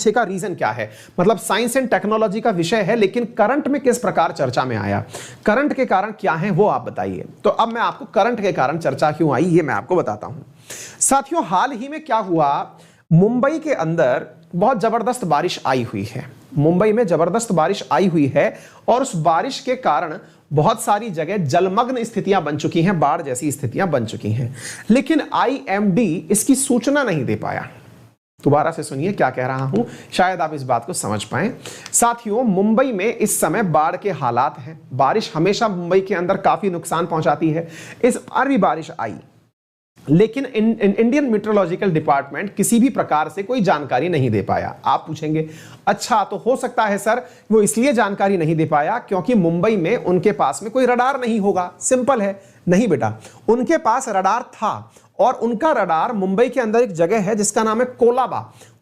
पीछे का रीजन क्या है, मतलब साइंस एंड टेक्नोलॉजी का विषय है लेकिन करंट में किस प्रकार चर्चा में आया, करंट के कारण क्या है वो आप बताइए। तो अब मैं आपको करंट के कारण चर्चा क्यों आई ये मैं आपको बताता हूं। साथियों, हाल ही में क्या हुआ, मुंबई के अंदर बहुत जबरदस्त बारिश आई हुई है। मुंबई में जबरदस्त बारिश आई हुई है और उस बारिश के कारण बहुत सारी जगह जलमग्न स्थितियां बन चुकी हैं, बाढ़ जैसी स्थितियां बन चुकी हैं, लेकिन आईएमडी इसकी सूचना नहीं दे पाया। दोबारा से सुनिए क्या कह रहा हूं, शायद आप इस बात को समझ पाएं। साथियों, मुंबई में इस समय बाढ़ के हालात हैं। बारिश हमेशा मुंबई के अंदर काफी नुकसान पहुंचाती है। इस बार भी बारिश आई, लेकिन इंडियन मीटरोलॉजिकल डिपार्टमेंट किसी भी प्रकार से कोई जानकारी नहीं दे पाया। आप पूछेंगे अच्छा तो हो सकता है सर वो इसलिए जानकारी नहीं दे पाया क्योंकि मुंबई में उनके पास में कोई रडार नहीं होगा। सिंपल है, नहीं बेटा, उनके पास रडार था और उनका रडार मुंबई के अंदर एक जगह है जिसका नाम है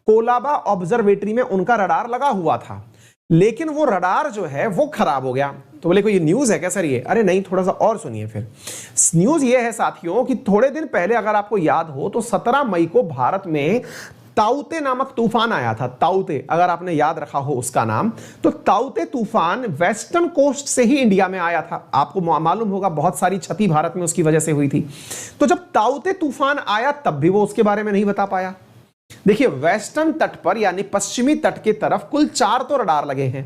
कोलाबा ऑब्जर्वेटरी में उनका रडार लगा हुआ था, लेकिन वो रडार जो है वो खराब हो गया। तो बोले कोई ये न्यूज है क्या सर ये? अरे नहीं, थोड़ा सा और सुनिए। फिर न्यूज ये है साथियों कि थोड़े दिन पहले अगर आपको याद हो तो 17 मई को भारत में ताउते नामक तूफान आया था। ताउते, अगर आपने याद रखा हो उसका नाम, तो ताउते तूफान वेस्टर्न कोस्ट से ही इंडिया में आया था। आपको मालूम होगा बहुत सारी क्षति भारत में उसकी वजह से हुई थी। तो जब ताउते तूफान आया तब भी वो उसके बारे में नहीं बता पाया। देखिए, वेस्टर्न तट पर यानी पश्चिमी तट की तरफ कुल 4 तो रडार लगे हैं।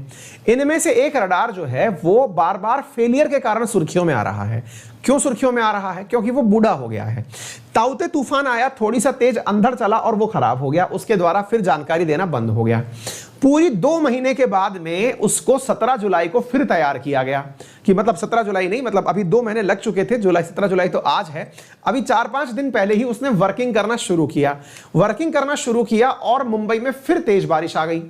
इनमें से एक रडार जो है वो बार बार फेलियर के कारण सुर्खियों में आ रहा है। क्यों सुर्खियों में आ रहा है? क्योंकि वो बूढ़ा हो गया है। ताउते तूफान आया, थोड़ी सा तेज अंधड़ चला और वो खराब हो गया। उसके द्वारा फिर जानकारी देना बंद हो गया। पूरी 2 महीने के बाद में उसको 17 जुलाई को फिर तैयार किया गया, कि मतलब 17 जुलाई नहीं, मतलब अभी 2 महीने लग चुके थे। 17 जुलाई तो आज है, अभी 4-5 दिन पहले ही उसने वर्किंग करना शुरू किया और मुंबई में फिर तेज बारिश आ गई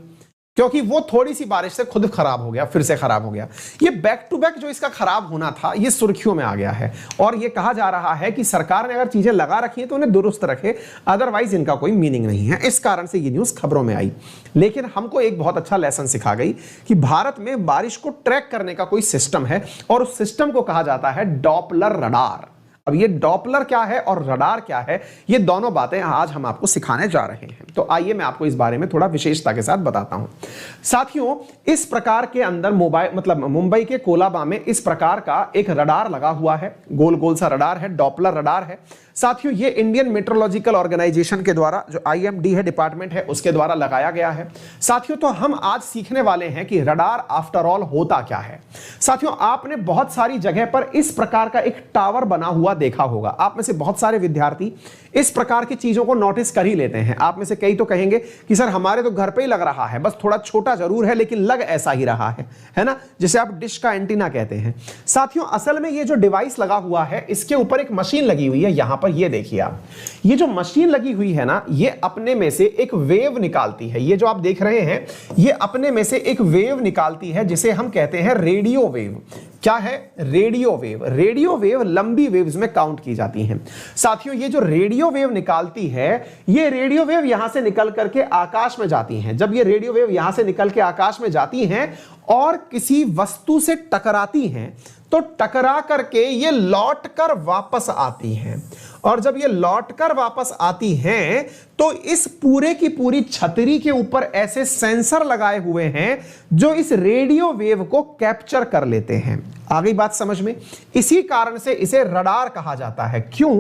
क्योंकि वो थोड़ी सी बारिश से खुद खराब हो गया, फिर से खराब हो गया। ये बैक टू बैक जो इसका खराब होना था ये सुर्खियों में आ गया है और ये कहा जा रहा है कि सरकार ने अगर चीजें लगा रखी हैं तो उन्हें दुरुस्त रखे, अदरवाइज इनका कोई मीनिंग नहीं है। इस कारण से ये न्यूज खबरों में आई, लेकिन हमको एक बहुत अच्छा लेसन सिखा गई कि भारत में बारिश को ट्रैक करने का कोई सिस्टम है और उस सिस्टम को कहा जाता है डॉपलर रडार। अब ये डॉपलर क्या है और रडार क्या है, ये दोनों बातें आज हम आपको सिखाने जा रहे हैं। तो आइए मैं आपको इस बारे में थोड़ा विशेषता के साथ बताता हूं। साथियों, इस प्रकार के अंदर मुंबई के कोलाबा में इस प्रकार का एक रडार लगा हुआ है, गोल गोल सा रडार है, डॉपलर रडार है। साथियों, ये इंडियन मेट्रोलॉजिकल ऑर्गेनाइजेशन के द्वारा, जो आईएमडी है डिपार्टमेंट है, उसके द्वारा लगाया गया है। साथियों, तो हम आज सीखने वाले हैं कि रडार आफ्टर ऑल होता क्या है। साथियों, आपने बहुत सारी जगह पर इस प्रकार का एक टावर बना हुआ देखा होगा। आप में से बहुत सारे विद्यार्थी इस प्रकार की चीजों को नोटिस कर ही लेते हैं। आप में से कई तो कहेंगे कि सर हमारे तो घर पे ही लग रहा है, बस थोड़ा छोटा जरूर है लेकिन लग ऐसा ही रहा है ना, जिसे आप डिश का एंटीना कहते हैं। साथियों, असल में ये जो डिवाइस लगा हुआ है इसके ऊपर एक मशीन लगी हुई है। यहां पर ये देखिए आप, ये जो मशीन लगी हुई है ना, ये अपने में से एक वेव निकालती है। ये जो आप देख रहे हैं ये अपने में से एक वेव निकालती है जिसे हम कहते हैं रेडियो वेव। क्या है? Radio wave. रेडियो वेव लंबी वेव्स में काउंट की जाती हैं। साथियों, ये जो रेडियो वेव निकालती है, ये रेडियो वेव यहां से निकल करके आकाश में जाती हैं। जब ये रेडियो वेव यहां से निकल के आकाश में जाती हैं और किसी वस्तु से टकराती हैं तो टकरा करके ये लौट कर वापस आती हैं, और जब ये लौटकर वापस आती हैं तो इस पूरे की पूरी छतरी के ऊपर ऐसे सेंसर लगाए हुए हैं जो इस रेडियो वेव को कैप्चर कर लेते हैं। आ गई बात समझ में? इसी कारण से इसे रडार कहा जाता है। क्यों?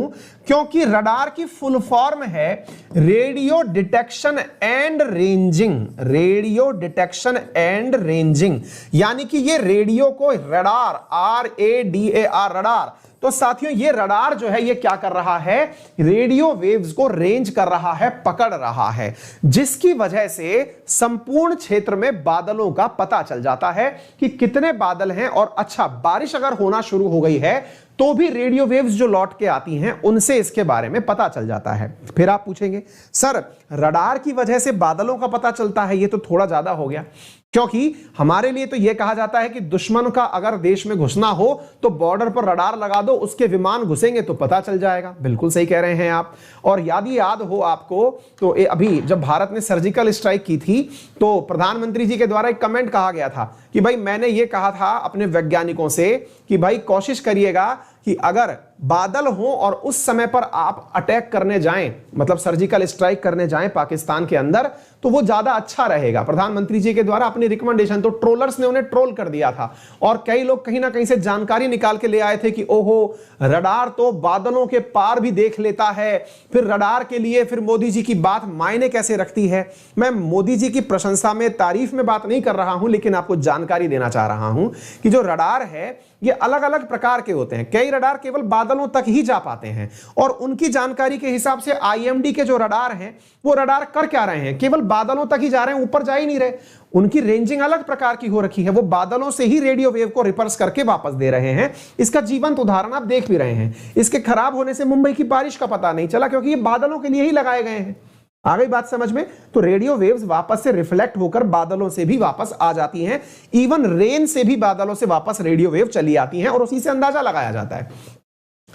क्योंकि रडार की फुल फॉर्म है radio detection and ranging. Radio detection and ranging, यानी कि ये रेडियो को रडार, RADAR, रडार। तो साथियों, ये रडार जो है ये क्या कर रहा है? रेडियो वेव्स को रेंज कर रहा है, पकड़ रहा है, जिसकी वजह से संपूर्ण क्षेत्र में बादलों का पता चल जाता है कि कितने बादल हैं। और अच्छा, बारिश अगर होना शुरू हो गई है तो भी रेडियो वेव्स जो लौट के आती हैं उनसे इसके बारे में पता चल जाता है। फिर आप पूछेंगे सर रडार की वजह से बादलों का पता चलता है, ये तो थोड़ा ज्यादा हो गया, क्योंकि हमारे लिए तो यह कहा जाता है कि दुश्मन का अगर देश में घुसना हो तो बॉर्डर पर रडार लगा दो, उसके विमान घुसेंगे तो पता चल जाएगा। बिल्कुल सही कह रहे हैं आप। और यदि याद हो आपको तो अभी जब भारत ने सर्जिकल स्ट्राइक की थी तो प्रधानमंत्री जी के द्वारा एक कमेंट कहा गया था कि भाई मैंने ये कहा था अपने वैज्ञानिकों से कि भाई कोशिश करिएगा कि अगर बादल हो और उस समय पर आप अटैक करने जाएं, मतलब सर्जिकल स्ट्राइक करने जाएं पाकिस्तान के अंदर, तो वो ज्यादा अच्छा रहेगा। प्रधानमंत्री जी के द्वारा अपनी रिकमेंडेशन, तो ट्रोलर्स ने उन्हें ट्रोल कर दिया था और कई लोग कहीं ना कहीं से जानकारी निकाल के ले आए थे कि ओहो, रडार तो बादलों के पार भी देख लेता है, फिर रडार के लिए फिर मोदी जी की बात मायने कैसे रखती है। मैं मोदी जी की प्रशंसा में, तारीफ में बात नहीं कर रहा हूं, लेकिन आपको जानकारी देना चाह रहा हूं कि जो रडार है ये अलग अलग प्रकार के होते हैं। कई रडार केवल बादलों तक ही जा पाते हैं और उनकी जानकारी के हिसाब से आईएमडी के जो रडार हैं वो रडार कर क्या रहे हैं, केवल बादलों तक ही जा रहे हैं, ऊपर जा ही नहीं रहे। उनकी रेंजिंग अलग प्रकार की हो रखी है, वो बादलों से ही रेडियो वेव को रिपर्स करके वापस दे रहे हैं। इसका जीवंत उदाहरण आप देख भी रहे हैं। इसके खराब होने से मुंबई की बारिश का पता नहीं चला, क्योंकि ये बादलों के लिए ही लगाए गए हैं। आ गई बात समझ में? तो रेडियो वेव्स वापस से रिफ्लेक्ट होकर बादलों से भी वापस आ जाती हैं। इवन रेन से भी बादलों से वापस रेडियो वेव चली आती हैं और उसी से अंदाजा लगाया जाता है।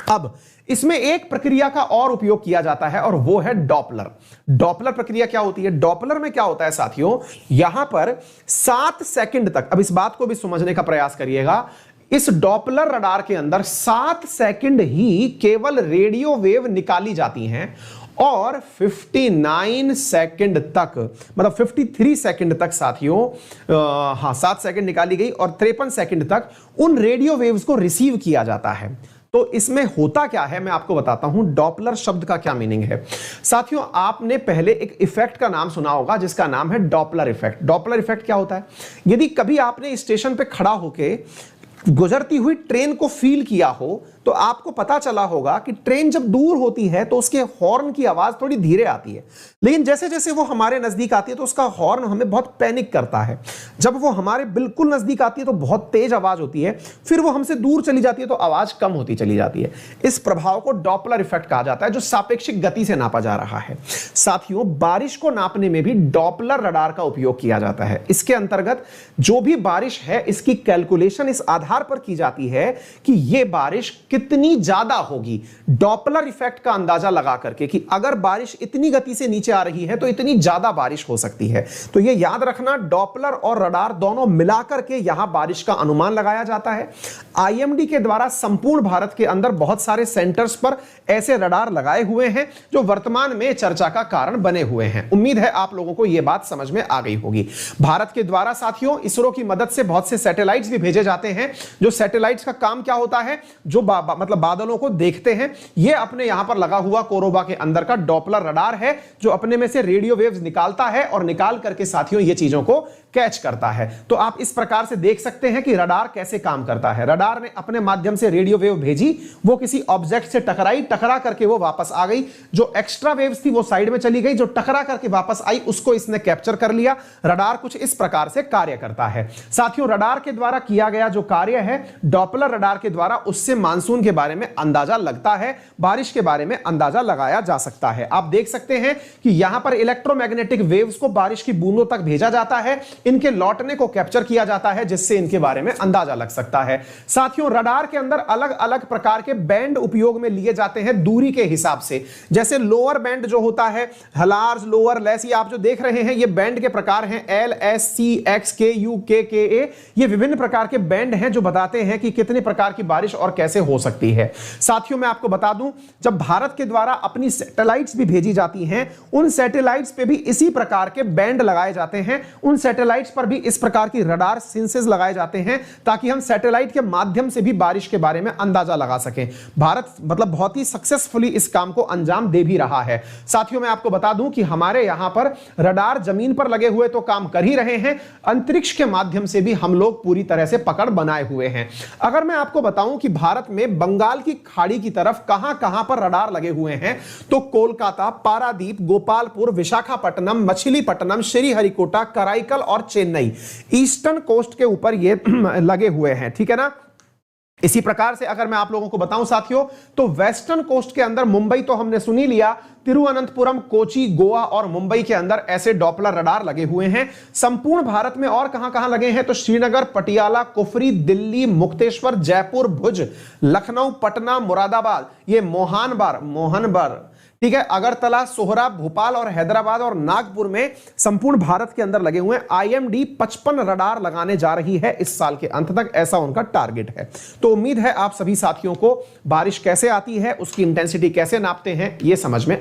अब इसमें एक प्रक्रिया का और उपयोग किया जाता है और वो है डॉपलर। डॉपलर प्रक्रिया क्या होती है? डॉपलर में क्या होता है साथियों, यहां पर 7 सेकंड तक, अब इस बात को भी समझने का प्रयास करिएगा, इस डॉपलर रडार के अंदर 7 सेकंड ही केवल रेडियो वेव निकाली जाती हैं और 59 सेकंड तक, मतलब 53 सेकंड तक साथियों, 7 सेकंड निकाली गई और 53 सेकंड तक उन रेडियो वेव्स को रिसीव किया जाता है। तो इसमें होता क्या है मैं आपको बताता हूं। डॉपलर शब्द का क्या मीनिंग है साथियों? आपने पहले एक इफेक्ट का नाम सुना होगा जिसका नाम है डॉपलर इफेक्ट। डॉपलर इफेक्ट क्या होता है? यदि कभी आपने स्टेशन पे खड़ा होके गुजरती हुई ट्रेन को फील किया हो तो आपको पता चला होगा कि ट्रेन जब दूर होती है तो उसके हॉर्न की आवाज थोड़ी धीरे आती है, लेकिन जैसे जैसे वो हमारे नजदीक आती है तो उसका हॉर्न हमें बहुत पैनिक करता है। जब वो हमारे बिल्कुल नजदीक आती है तो बहुत तेज आवाज होती है, फिर वो हमसे दूर चली जाती है तो आवाज कम होती चली जाती है। इस प्रभाव को डॉपलर इफेक्ट कहा जाता है, जो सापेक्षिक गति से नापा जा रहा है। साथियों, बारिश को नापने में भी डॉपलर रडार का उपयोग किया जाता है। इसके अंतर्गत जो भी बारिश है इसकी कैलकुलेशन इस आधार पर की जाती है कि यह बारिश कितनी ज्यादा होगी, डॉपलर इफेक्ट का अंदाजा लगा करके कि अगर बारिश इतनी गति से नीचे आ रही है तो इतनी ज्यादा बारिश हो सकती है। तो यह याद रखना, डॉपलर और रडार दोनों मिलाकर के यहां बारिश का अनुमान लगाया जाता है। आईएमडी के द्वारा संपूर्ण भारत के अंदर बहुत सारे सेंटर्स पर ऐसे रडार लगाए हुए हैं जो वर्तमान में चर्चा का कारण बने हुए हैं। उम्मीद है आप लोगों को यह बात समझ में आ गई होगी। भारत के द्वारा साथियों इसरो की मदद से बहुत से सैटेलाइट्स भी भेजे जाते हैं। जो सैटेलाइट्स का काम क्या होता है, जो मतलब बादलों को देखते हैं। ये अपने यहां पर लगा हुआ कोरोबा के अंदर का डॉपलर रडार है जो अपने में से रेडियो वेव्स निकालता है और निकाल करके साथियों ये चीजों को कैच करता है। तो आप इस प्रकार से देख सकते हैं कि रडार कैसे काम करता है। रडार ने अपने माध्यम से रेडियो वेव भेजी, वो किसी ऑब्जेक्ट से टकराई, टकरा करके वो वापस आ गई। जो एक्स्ट्रा वेव्स थी वो साइड में चली गई, जो टकरा करके वापस आई उसको इसने कैप्चर कर लिया। रडार कुछ इस प्रकार से कार्य करता है। साथियों, रडार के द्वारा किया गया जो कार्य है डॉपलर रडार के द्वारा, उससे मानसून के बारे में अंदाजा लगता है, बारिश के बारे में अंदाजा लगाया जा सकता है। आप देख सकते हैं कि यहां पर इलेक्ट्रोमैग्नेटिक वेव्स को बारिश की बूंदों तक भेजा जाता है, इनके लौटने को कैप्चर किया जाता है जिससे इनके बारे में अंदाजा लग सकता है। साथियों, रडार के अंदर अलग अलग प्रकार के बैंड उपयोग में लिए जाते हैं दूरी के हिसाब से। जैसे लोअर बैंड जो होता है, लार्ज, लोअर, लेस, ये आप जो देख रहे हैं ये बैंड के प्रकार हैं, एल, एस, सी, एक्स, के, यू, के, ए। ये विभिन्न प्रकार के बैंड हैं जो बताते हैं कि कितने प्रकार की बारिश और कैसे हो सकती है। साथियों, मैं आपको बता दूं, जब भारत के द्वारा अपनी सैटेलाइट्स भी भेजी जाती हैं, उन सैटेलाइट्स पे भी इसी प्रकार के बैंड लगाए जाते हैं। उन सैटेलाइट्स पर भी इस प्रकार की रडार सेंसेस लगाए जाते हैं ताकि हम सैटेलाइट के माध्यम से भी बारिश के बारे में अंदाजा लगा सकें। भारत मतलब बहुत ही सक्सेसफुली इस काम को अंजाम दे भी रहा है। साथियों, मैं आपको बता दूं कि हमारे यहां पर रडार जमीन पर लगे हुए तो काम कर ही रहे हैं, अंतरिक्ष के माध्यम से भी हम लोग पूरी तरह से पकड़ बनाए हुए हैं। अगर मैं आपको बताऊं कि भारत में बंगाल की खाड़ी की तरफ कहां-कहां पर रडार लगे हुए हैं, तो कोलकाता, पारादीप, गोपालपुर, विशाखापट्टनम, मछलीपट्टनम, श्रीहरिकोटा, कराईकल और चेन्नई, ईस्टर्न कोस्ट के ऊपर ये लगे हुए हैं। ठीक है ना? इसी प्रकार से अगर मैं आप लोगों को बताऊं साथियों, तो वेस्टर्न कोस्ट के अंदर मुंबई तो हमने सुनी लिया, तिरुवनंतपुरम, कोची, गोवा और मुंबई के अंदर ऐसे डॉपलर रडार लगे हुए हैं। संपूर्ण भारत में और कहां-कहां लगे हैं, तो श्रीनगर, पटियाला, कुफरी, दिल्ली, मुक्तेश्वर, जयपुर, भुज, लखनऊ, पटना, मुरादाबाद, ये मोहनबार, ठीक है, अगरतला, सोहरा, भोपाल और हैदराबाद और नागपुर में संपूर्ण भारत के अंदर लगे हुए IMD 55 रडार लगाने जा रही है इस साल के अंत तक, ऐसा उनका टारगेट है। तो उम्मीद है आप सभी साथियों को बारिश कैसे आती है, उसकी इंटेंसिटी कैसे नापते हैं, यह समझ में